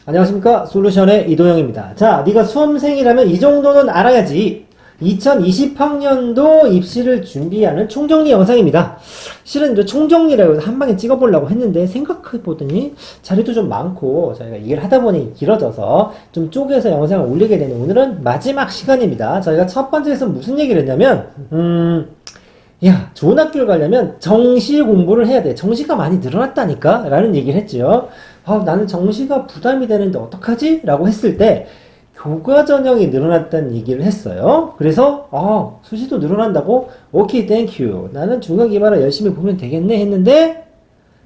안녕하십니까, 솔루션의 이도영입니다. 자, 네가 수험생이라면 이 정도는 알아야지. 2020학년도 입시를 준비하는 총정리 영상입니다. 실은 이제 총정리라고 해서 한 방에 찍어보려고 했는데 생각해보더니 자료도 좀 많고 저희가 일을 하다 보니 길어져서 좀 쪼개서 영상을 올리게 되는 오늘은 마지막 시간입니다. 저희가 첫 번째에서 무슨 얘기를 했냐면 야, 좋은 학교를 가려면 정시 공부를 해야 돼. 정시가 많이 늘어났다니까? 라는 얘기를 했죠. 나는 정시가 부담이 되는데 어떡하지? 라고 했을 때 교과 전형이 늘어났다는 얘기를 했어요. 그래서 수시도 늘어난다고? 오케이, 땡큐. 나는 중간기말을 열심히 보면 되겠네 했는데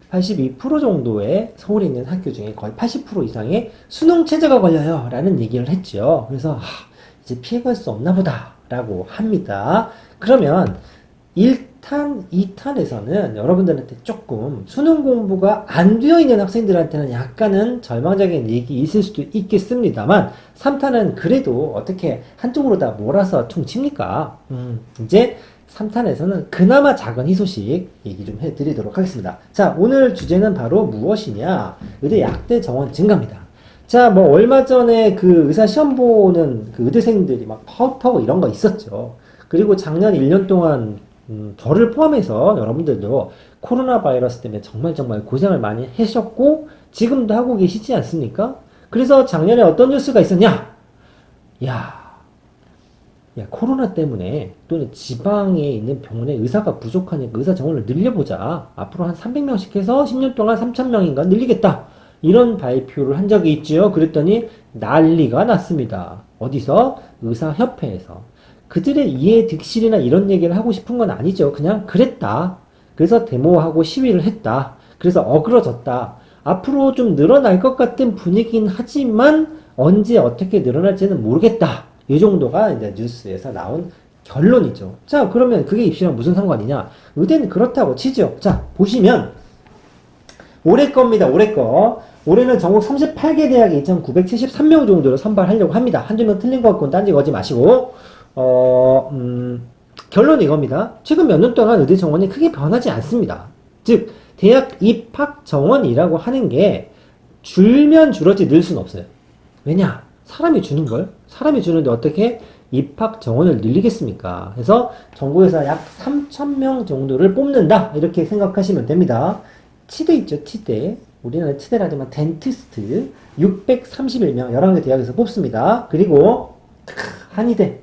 82% 정도의 서울에 있는 학교 중에 거의 80% 이상의 수능 체제가 걸려요. 라는 얘기를 했죠. 그래서 이제 피해갈 수 없나 보다 라고 합니다. 그러면 1탄, 2탄에서는 여러분들한테 조금 수능 공부가 안 되어 있는 학생들한테는 약간은 절망적인 얘기 있을 수도 있겠습니다만 3탄은 그래도 어떻게 한쪽으로 다 몰아서 퉁칩니까? 이제 3탄에서는 그나마 작은 희소식 얘기 좀 해드리도록 하겠습니다. 자, 오늘 주제는 바로 무엇이냐? 의대 약대 정원 증가입니다. 자, 얼마 전에 그 의사 시험 보는 그 의대생들이 막 파업하고 이런 거 있었죠. 그리고 작년 1년 동안 저를 포함해서 여러분들도 코로나 바이러스 때문에 정말 고생을 많이 하셨고 지금도 하고 계시지 않습니까? 그래서 작년에 어떤 뉴스가 있었냐? 야, 코로나 때문에 또는 지방에 있는 병원에 의사가 부족하니까 의사 정원을 늘려보자. 앞으로 한 300명씩 해서 10년 동안 3,000명인가 늘리겠다. 이런 발표를 한 적이 있죠. 그랬더니 난리가 났습니다. 어디서? 의사협회에서. 그들의 이해 득실이나 이런 얘기를 하고 싶은 건 아니죠. 그냥 그랬다. 그래서 데모하고 시위를 했다. 그래서 어그러졌다. 앞으로 좀 늘어날 것 같은 분위기긴 하지만 언제 어떻게 늘어날지는 모르겠다. 이 정도가 이제 뉴스에서 나온 결론이죠. 자, 그러면 그게 입시랑 무슨 상관이냐? 의대는 그렇다고 치죠. 자, 보시면 올해 겁니다. 올해 거. 올해는 전국 38개 대학에 2,973명 정도를 선발하려고 합니다. 한두 명 틀린 것 같고는 딴지 거지 마시고 결론은 이겁니다. 최근 몇 년 동안 의대 정원이 크게 변하지 않습니다. 즉, 대학 입학 정원이라고 하는 게 줄면 줄었지 늘 수는 없어요. 왜냐? 사람이 주는 걸? 사람이 주는데 어떻게 입학 정원을 늘리겠습니까? 그래서 전국에서 약 3,000명 정도를 뽑는다. 이렇게 생각하시면 됩니다. 치대 있죠, 치대. 우리나라 치대라지만 덴티스트 631명 11개 대학에서 뽑습니다. 그리고 한의대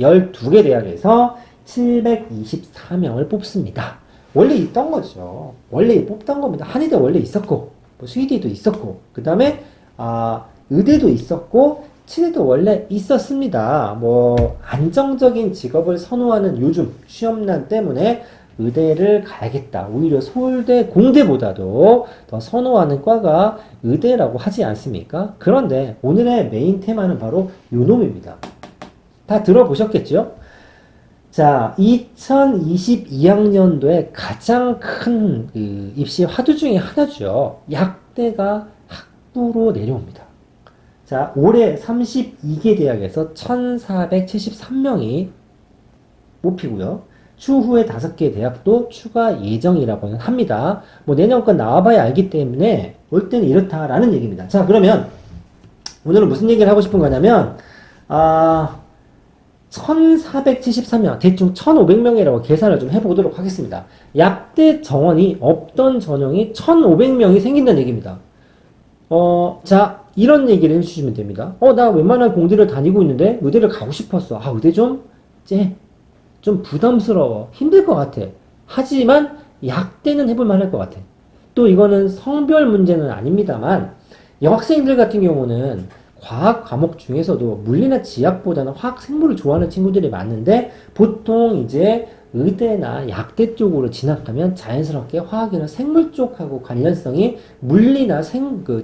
12개 대학에서 724명을 뽑습니다. 원래 있던 거죠. 원래 뽑던 겁니다. 한의대 원래 있었고, 수의대도 있었고, 그 다음에, 의대도 있었고, 치대도 원래 있었습니다. 안정적인 직업을 선호하는 요즘 시험난 때문에 의대를 가야겠다. 오히려 서울대, 공대보다도 더 선호하는 과가 의대라고 하지 않습니까? 그런데 오늘의 메인 테마는 바로 요 놈입니다. 다 들어보셨겠죠? 자, 2022학년도에 가장 큰 입시 화두 중에 하나죠. 약대가 학부로 내려옵니다. 자, 올해 32개 대학에서 1,473명이 뽑히고요. 추후에 5개 대학도 추가 예정이라고는 합니다. 내년 건 나와봐야 알기 때문에 올 때는 이렇다라는 얘기입니다. 자, 그러면 오늘은 무슨 얘기를 하고 싶은 거냐면 1,473명, 대충 1,500명이라고 계산을 좀 해보도록 하겠습니다. 약대 정원이 없던 전형이 1,500명이 생긴다는 얘기입니다. 자, 이런 얘기를 해주시면 됩니다. 나 웬만한 공대를 다니고 있는데 의대를 가고 싶었어. 의대 좀 부담스러워. 힘들 것 같아. 하지만 약대는 해볼 만할 것 같아. 또 이거는 성별 문제는 아닙니다만 여학생들 같은 경우는 과학 과목 중에서도 물리나 지학보다는 화학 생물을 좋아하는 친구들이 많은데 보통 이제 의대나 약대 쪽으로 진학하면 자연스럽게 화학이나 생물 쪽하고 관련성이 물리나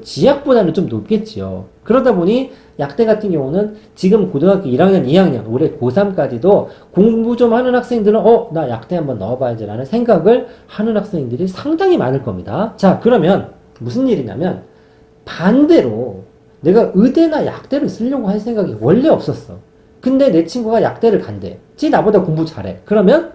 지학보다는 좀 높겠지요. 그러다 보니 약대 같은 경우는 지금 고등학교 1학년, 2학년, 올해 고3까지도 공부 좀 하는 학생들은 나 약대 한번 넣어봐야지 라는 생각을 하는 학생들이 상당히 많을 겁니다. 자, 그러면 무슨 일이냐면 반대로 내가 의대나 약대를 쓰려고 할 생각이 원래 없었어. 근데 내 친구가 약대를 간대. 쟤 나보다 공부 잘해. 그러면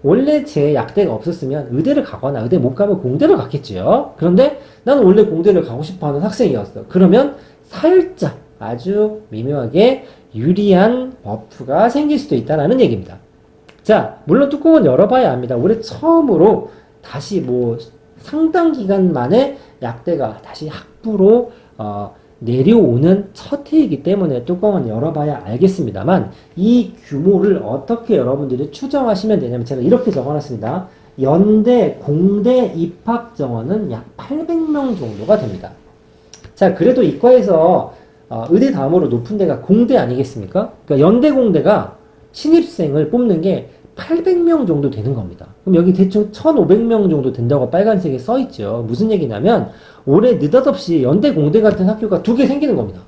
원래 제 약대가 없었으면 의대를 가거나 의대 못 가면 공대를 갔겠지요. 그런데 나는 원래 공대를 가고 싶어하는 학생이었어. 그러면 살짝 아주 미묘하게 유리한 버프가 생길 수도 있다는 얘기입니다. 자, 물론 뚜껑은 열어봐야 합니다. 올해 처음으로 다시 뭐 상당 기간 만에 약대가 다시 학부로 내려오는 첫 해이기 때문에 뚜껑은 열어봐야 알겠습니다만 이 규모를 어떻게 여러분들이 추정하시면 되냐면 제가 이렇게 적어놨습니다. 연대, 공대 입학 정원은 약 800명 정도가 됩니다. 자, 그래도 이과에서 의대 다음으로 높은 데가 공대 아니겠습니까? 그러니까 연대 공대가 신입생을 뽑는 게 800명 정도 되는 겁니다. 그럼 여기 대충 1500명 정도 된다고 빨간색에 써 있죠. 무슨 얘기냐면 올해 느닷없이 연대 공대 같은 학교가 2개 생기는 겁니다.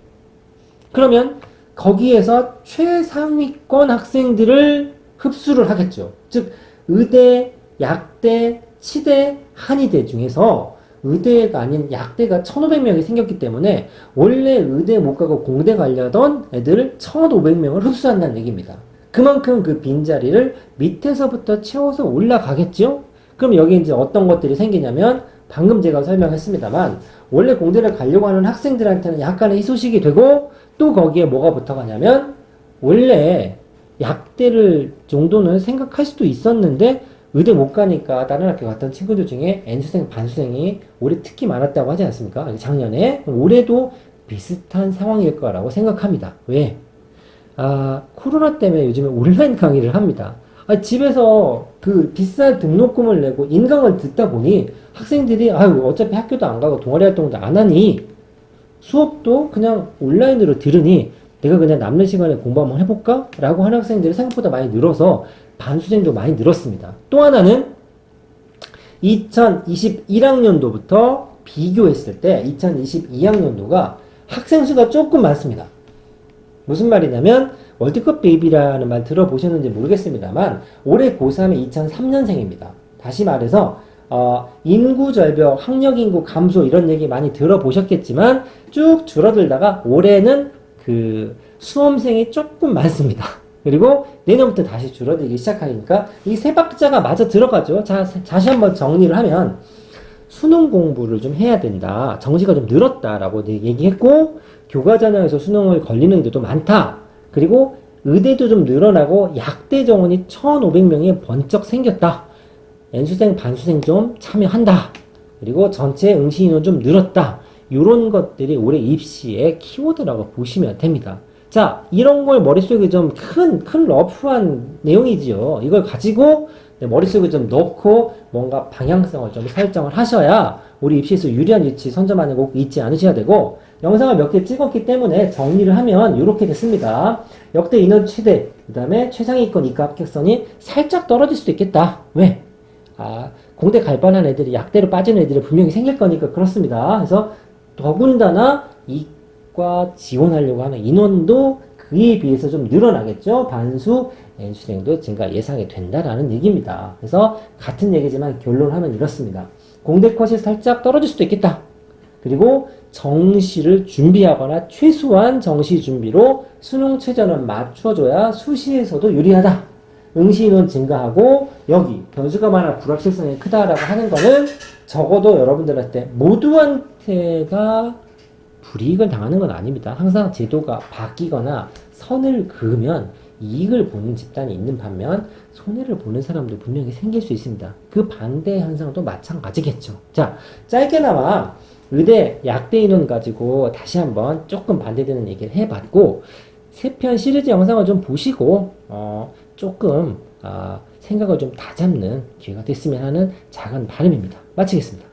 그러면 거기에서 최상위권 학생들을 흡수를 하겠죠. 즉 의대, 약대, 치대, 한의대 중에서 의대가 아닌 약대가 1500명이 생겼기 때문에 원래 의대 못 가고 공대 가려던 애들 1500명을 흡수한다는 얘기입니다. 그만큼 그 빈자리를 밑에서부터 채워서 올라가겠죠? 그럼 여기 이제 어떤 것들이 생기냐면 방금 제가 설명했습니다만 원래 공대를 가려고 하는 학생들한테는 약간의 희소식이 되고 또 거기에 뭐가 붙어가냐면 원래 약대를 정도는 생각할 수도 있었는데 의대 못 가니까 다른 학교 갔던 친구들 중에 N수생, 반수생이 올해 특히 많았다고 하지 않습니까? 작년에. 올해도 비슷한 상황일 거라고 생각합니다. 왜? 코로나 때문에 요즘에 온라인 강의를 합니다. 집에서 그 비싼 등록금을 내고 인강을 듣다 보니 학생들이 어차피 학교도 안 가고 동아리 활동도 안 하니 수업도 그냥 온라인으로 들으니 내가 그냥 남는 시간에 공부 한번 해볼까? 라고 하는 학생들이 생각보다 많이 늘어서 반수생도 많이 늘었습니다. 또 하나는 2021학년도부터 비교했을 때 2022학년도가 학생 수가 조금 많습니다. 무슨 말이냐면 월드컵 베이비라는 말 들어보셨는지 모르겠습니다만 올해 고3이 2003년생입니다. 다시 말해서 인구 절벽, 학력 인구 감소 이런 얘기 많이 들어보셨겠지만 쭉 줄어들다가 올해는 그 수험생이 조금 많습니다. 그리고 내년부터 다시 줄어들기 시작하니까 이 세 박자가 맞아 들어가죠. 자, 다시 한번 정리를 하면 수능 공부를 좀 해야 된다. 정시가 좀 늘었다라고 얘기했고 교과 전형에서 수능을 걸리는 애들도 많다. 그리고 의대도 좀 늘어나고 약대 정원이 1500명이 번쩍 생겼다. N수생, 반수생 좀 참여한다. 그리고 전체 응시 인원 좀 늘었다. 이런 것들이 올해 입시의 키워드라고 보시면 됩니다. 자, 이런 걸 머릿속에 좀 큰 러프한 내용이지요. 이걸 가지고 머릿속에 좀 넣고 뭔가 방향성을 좀 설정을 하셔야 우리 입시에서 유리한 위치 선점하는 거 꼭 잊지 않으셔야 되고 영상을 몇 개 찍었기 때문에 정리를 하면 이렇게 됐습니다. 역대 인원 최대, 그 다음에 최상위권 이과 합격선이 살짝 떨어질 수도 있겠다. 왜? 공대 갈 뻔한 애들이 약대로 빠지는 애들이 분명히 생길 거니까 그렇습니다. 그래서 더군다나 이과 지원하려고 하는 인원도 그에 비해서 좀 늘어나겠죠. 반수, N수생도 증가 예상이 된다라는 얘기입니다. 그래서 같은 얘기지만 결론하면 이렇습니다. 공대 컷이 살짝 떨어질 수도 있겠다. 그리고 정시를 준비하거나 최소한 정시 준비로 수능 최저는 맞춰줘야 수시에서도 유리하다. 응시 인원 증가하고 여기 변수가 많아 불확실성이 크다라고 하는 거는 적어도 여러분들한테 모두한테가 불이익을 당하는 건 아닙니다. 항상 제도가 바뀌거나 선을 그으면 이익을 보는 집단이 있는 반면 손해를 보는 사람도 분명히 생길 수 있습니다. 그 반대 현상도 마찬가지겠죠. 자, 짧게나마 의대 약대 인원 가지고 다시 한번 조금 반대되는 얘기를 해봤고 3편 시리즈 영상을 좀 보시고 조금 생각을 좀 다잡는 기회가 됐으면 하는 작은 바람입니다. 마치겠습니다.